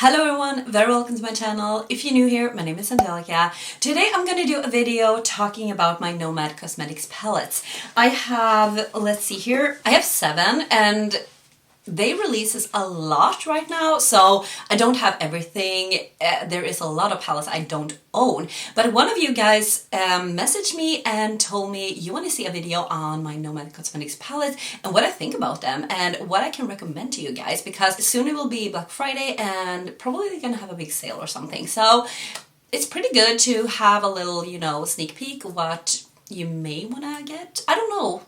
Hello everyone, very welcome to my channel. If you're new here, my name is Angelica. Today I'm going to do a video talking about my Nomad Cosmetics palettes. I have, let's see here, I have 7 and they releases a lot right now, so I don't have everything. There is a lot of palettes I don't own, but one of you guys messaged me and told me you want to see a video on my Nomad Cosmetics palettes and what I think about them and what I can recommend to you guys, because soon it will be Black Friday and probably they're gonna have a big sale or something. So it's pretty good to have a little, you know, sneak peek what you may wanna get. I don't know.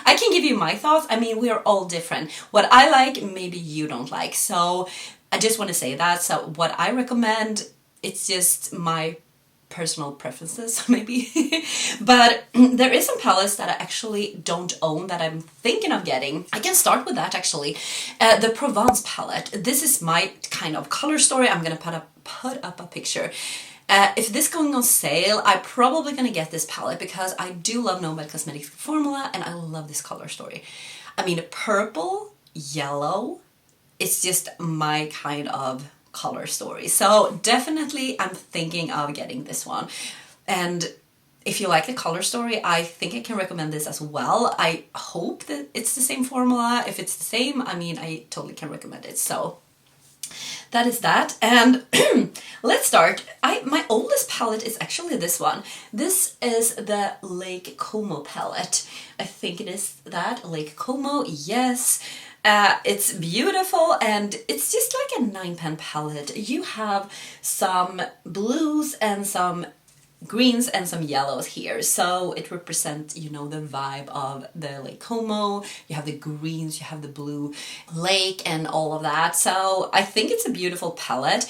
I can give you my thoughts. I mean, we are all different. What I like, maybe you don't like. So I just want to say that. So what I recommend, it's just my personal preferences, maybe. But there is some palettes that I actually don't own that I'm thinking of getting. I can start with that actually. The Provence Palette. This is my kind of color story. I'm going to put up a picture. If this going on sale, I'm probably gonna get this palette because I do love Nomad Cosmetics formula and I love this color story. I mean, purple, yellow, it's just my kind of color story. So definitely I'm thinking of getting this one. And if you like the color story, I think I can recommend this as well. I hope that it's the same formula. If it's the same, I mean, I totally can recommend it. So that is that, and let's start. My oldest palette is actually this one. This is the Lake Como palette. I think it is that, Lake Como, yes. It's beautiful and it's just like a 9-pan palette. You have some blues and some greens and some yellows here, so it represents, you know, the vibe of the Lake Como. You have the greens, you have the blue lake and all of that. So I think it's a beautiful palette.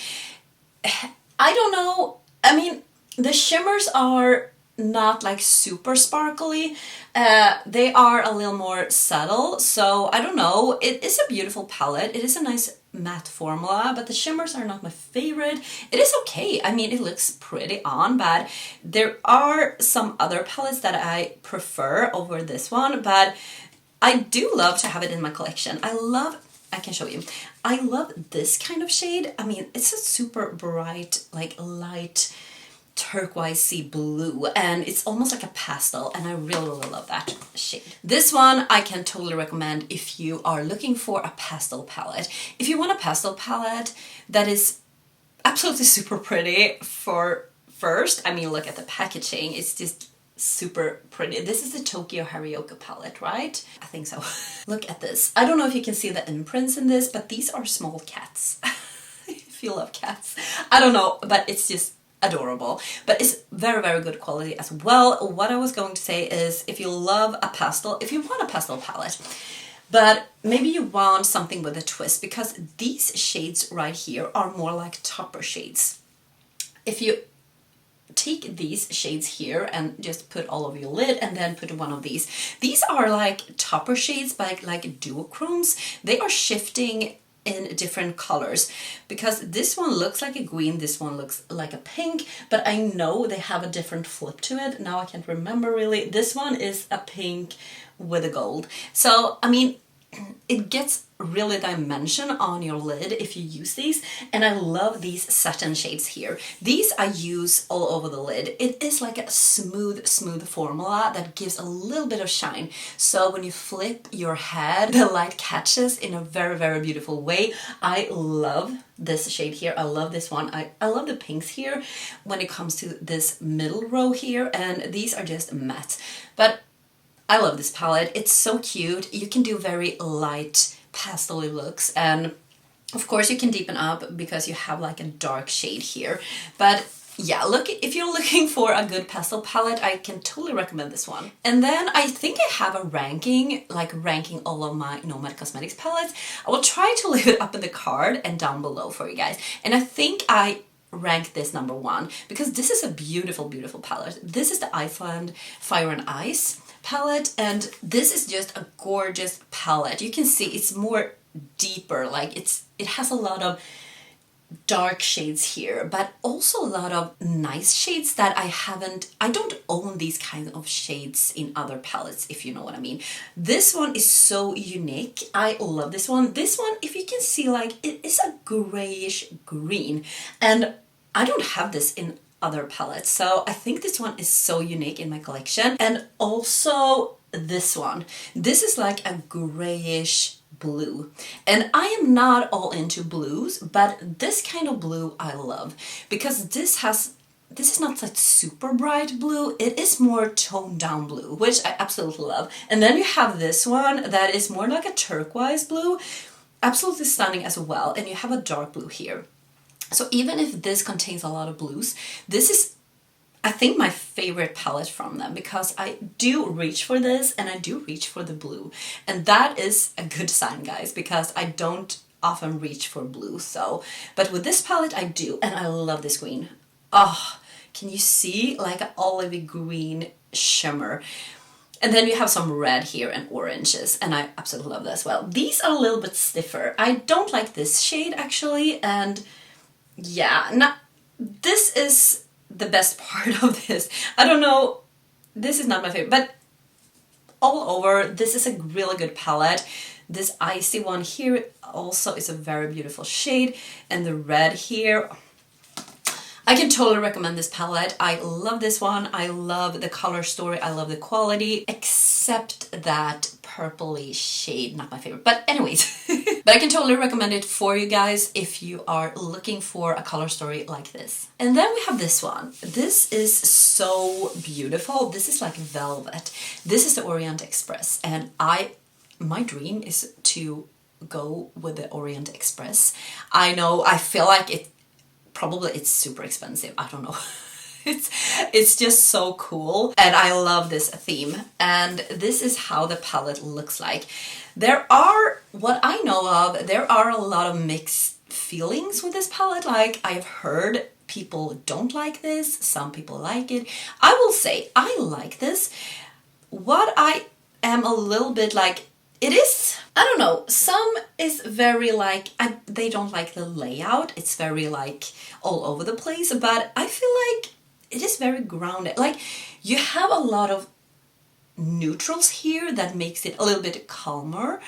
I don't know, I mean, the shimmers are not like super sparkly. They are a little more subtle, so I don't know. It is a beautiful palette. It is a nice matte formula, but the shimmers are not my favorite. It is okay. I mean, it looks pretty on, but there are some other palettes that I prefer over this one, but I do love to have it in my collection. I can show you. I love this kind of shade. I mean, it's a super bright, like light turquoisey blue, and it's almost like a pastel, and I really love that shade. This one I can totally recommend if you are looking for a pastel palette. If you want a pastel palette that is absolutely super pretty first, I mean, look at the packaging, it's just super pretty. This is the Tokyoharioka Palette, right? I think so. Look at this. I don't know if you can see the imprints in this, but these are small cats. If you love cats. I don't know, but it's just adorable, but it's very good quality as well. What I was going to say is, if you love a pastel, if you want a pastel palette, but maybe you want something with a twist, because these shades right here are more like topper shades. If you take these shades here and just put all over your lid and then put one of these are like topper shades, but like duochromes. They are shifting in different colors, because this one looks like a green, this one looks like a pink, but I know they have a different flip to it. Now I can't remember really. This one is a pink with a gold. So I mean, it gets really dimension on your lid if you use these, and I love these satin shades here. These I use all over the lid. It is like a smooth formula that gives a little bit of shine, so when you flip your head, the light catches in a very beautiful way. I love this shade here. I love this one. I love the pinks here when it comes to this middle row here, and these are just matte, but I love this palette. It's so cute. You can do very light pastel-y looks, and of course you can deepen up because you have like a dark shade here. But yeah, look, if you're looking for a good pastel palette, I can totally recommend this one. And then I think I have a ranking, like ranking all of my Nomad Cosmetics palettes. I will try to leave it up in the card and down below for you guys. And I think I rank this number 1 because this is a beautiful palette. This is the Iceland Fire and Ice palette, and this is just a gorgeous palette. You can see it's more deeper, like it has a lot of dark shades here, but also a lot of nice shades that I don't own these kinds of shades in other palettes, if you know what I mean. This one is so unique. I love this one. This one, if you can see, like, it is a grayish green, and I don't have this in other palettes, so I think this one is so unique in my collection. And also this one. This is like a grayish blue, and I am not all into blues, but this kind of blue I love, because this is not like super bright blue, it is more toned down blue, which I absolutely love. And then you have this one that is more like a turquoise blue, absolutely stunning as well, and you have a dark blue here. So even if this contains a lot of blues, this is, I think, my favorite palette from them, because I do reach for this and I do reach for the blue. And that is a good sign, guys, because I don't often reach for blue. So, but with this palette I do, and I love this green. Oh, can you see, like an olivey green shimmer? And then you have some red here and oranges, and I absolutely love that as well. These are a little bit stiffer. I don't like this shade actually, and yeah, this is the best part of this. I don't know, this is not my favorite, but all over, this is a really good palette. This icy one here also is a very beautiful shade, and the red here, I can totally recommend this palette. I love this one. I love the color story. I love the quality, except that purpley shade, not my favorite. But anyways, but I can totally recommend it for you guys if you are looking for a color story like this. And then we have this one. This is so beautiful. This is like velvet. This is the Orient Express, and my dream is to go with the Orient Express. I know, I feel like it's super expensive. I don't know. It's just so cool, and I love this theme. And this is how the palette looks like. What I know of, there are a lot of mixed feelings with this palette. Like, I've heard people don't like this, some people like it. I will say I like this. What I am a little bit like, it is, I don't know, some is very like, they don't like the layout. It's very like all over the place, but I feel like it is very grounded. Like, you have a lot of neutrals here that makes it a little bit calmer,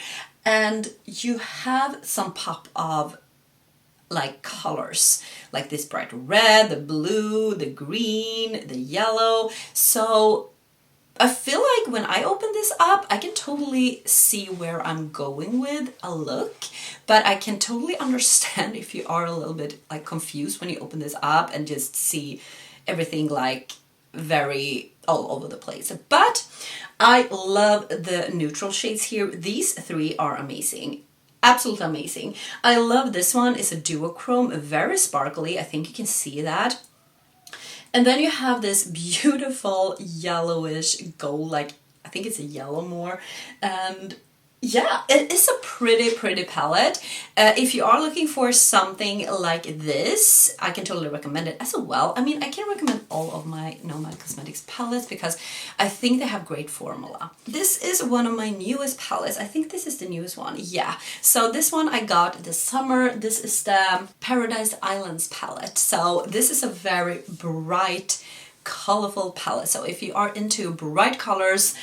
and you have some pop of like colors, like this bright red, the blue, the green, the yellow. So I feel like when I open this up, I can totally see where I'm going with a look, but I can totally understand if you are a little bit like confused when you open this up and just see everything like very all over the place. But I love the neutral shades here. These three are amazing. Absolutely amazing. I love this one. It's a duochrome, very sparkly. I think you can see that. And then you have this beautiful yellowish gold, like I think it's a yellow more, and yeah, it is a pretty palette. If you are looking for something like this, I can totally recommend it as well. I mean, I can recommend all of my Nomad Cosmetics palettes because I think they have great formula. This is one of my newest palettes. I think this is the newest one. Yeah. So this one I got this summer. This is the Paradise Islands palette. So this is a very bright, colorful palette. So if you are into bright colors,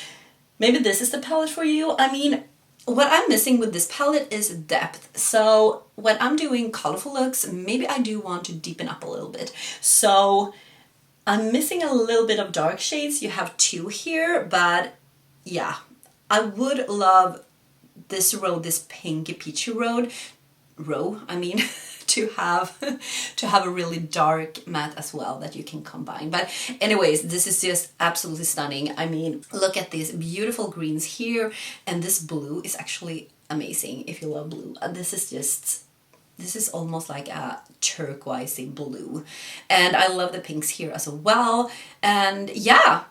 maybe this is the palette for you. I mean, what I'm missing with this palette is depth. So when I'm doing colorful looks, maybe I do want to deepen up a little bit. So I'm missing a little bit of dark shades. You have two here, but yeah, I would love this row, this pinky peachy row, to have a really dark matte as well that you can combine. But anyways, this is just absolutely stunning. I mean, look at these beautiful greens here, and this blue is actually amazing if you love blue. This is almost like a turquoisey blue, and I love the pinks here as well. And yeah,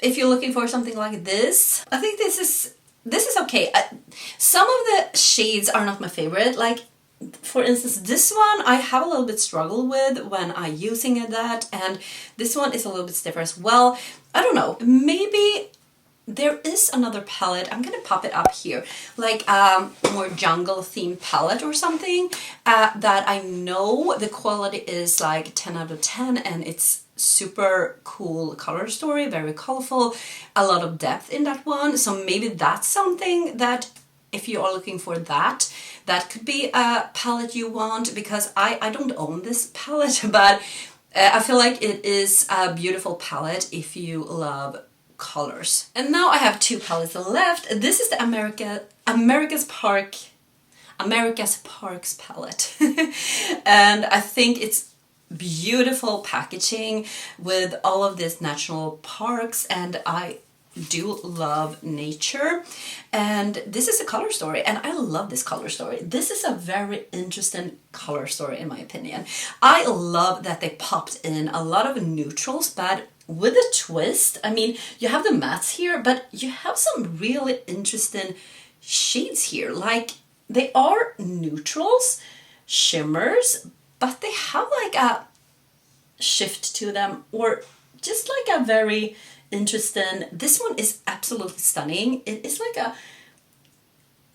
if you're looking for something like this, I think this is okay. Some of the shades are not my favorite, like for instance, this one I have a little bit struggle with when I'm using that, and this one is a little bit stiffer as well. I don't know, maybe there is another palette, I'm gonna pop it up here, like a more jungle themed palette or something, that I know the quality is like 10 out of 10 and it's super cool color story, very colorful, a lot of depth in that one. So maybe that's something that if you are looking for that could be a palette you want, because I don't own this palette, but I feel like it is a beautiful palette if you love colors. And now I have two palettes left. This is the America's Parks palette. And I think it's beautiful packaging with all of these national parks, and I do love nature, and this is a color story and I love this color story. This is a very interesting color story in my opinion. I love that they popped in a lot of neutrals, but with a twist. I mean, you have the mattes here, but you have some really interesting shades here. Like, they are neutrals, shimmers, but they have like a shift to them, or just like a very interesting. This one is absolutely stunning. It is like a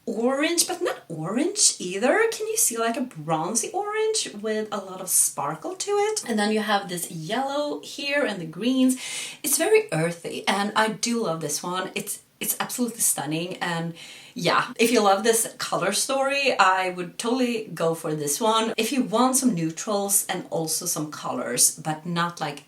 orange, but not orange either. Can you see like a bronzy orange with a lot of sparkle to it? And then you have this yellow here and the greens. It's very earthy and I do love this one. It's absolutely stunning. And yeah, if you love this color story, I would totally go for this one. If you want some neutrals and also some colors, but not like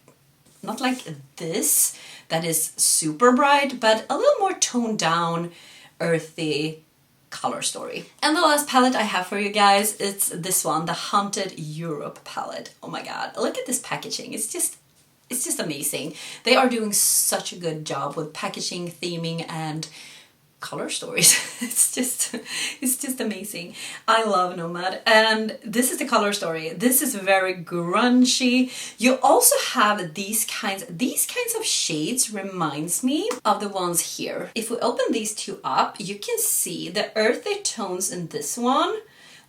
this that is super bright, but a little more toned down, earthy color story. And the last palette I have for you guys, it's this one, the Haunted Europe palette. Oh my god, look at this packaging. It's just amazing. They are doing such a good job with packaging, theming, and color stories. It's just amazing. I love Nomad, and this is the color story. This is very grungy. You also have these kinds of shades. Reminds me of the ones here. If we open these two up, you can see the earthy tones in this one,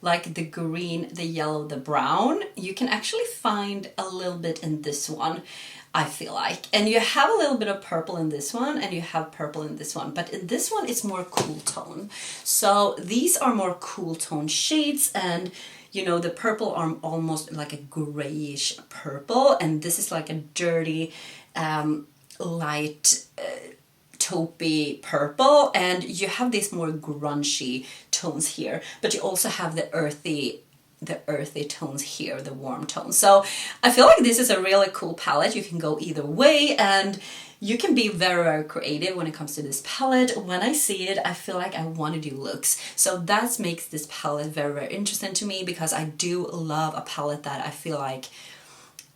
like the green, the yellow, the brown. You can actually find a little bit in this one, I feel like. And you have a little bit of purple in this one, and you have purple in this one, but in this one it's more cool tone. So these are more cool tone shades, and you know, the purple are almost like a grayish purple, and this is like a dirty light taupey purple, and you have these more grungy tones here, but you also have the earthy tones here, the warm tones. So I feel like this is a really cool palette. You can go either way, and you can be very, very creative when it comes to this palette. When I see it, I feel like I want to do looks. So that makes this palette very, very interesting to me, because I do love a palette that I feel like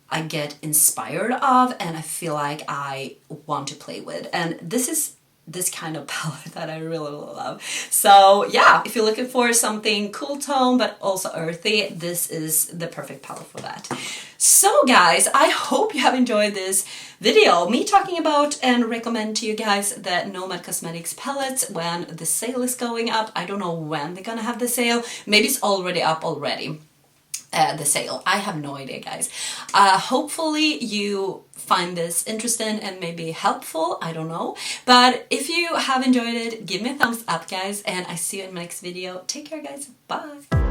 I get inspired of and I feel like I want to play with. And this is this kind of palette that I really love. So yeah, if you're looking for something cool tone but also earthy, this is the perfect palette for that. So guys, I hope you have enjoyed this video, me talking about and recommend to you guys the Nomad Cosmetics palettes when the sale is going up. I don't know when they're gonna have the sale. Maybe it's already up already. The sale. I have no idea, guys. Hopefully you find this interesting and maybe helpful. I don't know. But if you have enjoyed it, give me a thumbs up, guys. And I see you in my next video. Take care, guys. Bye.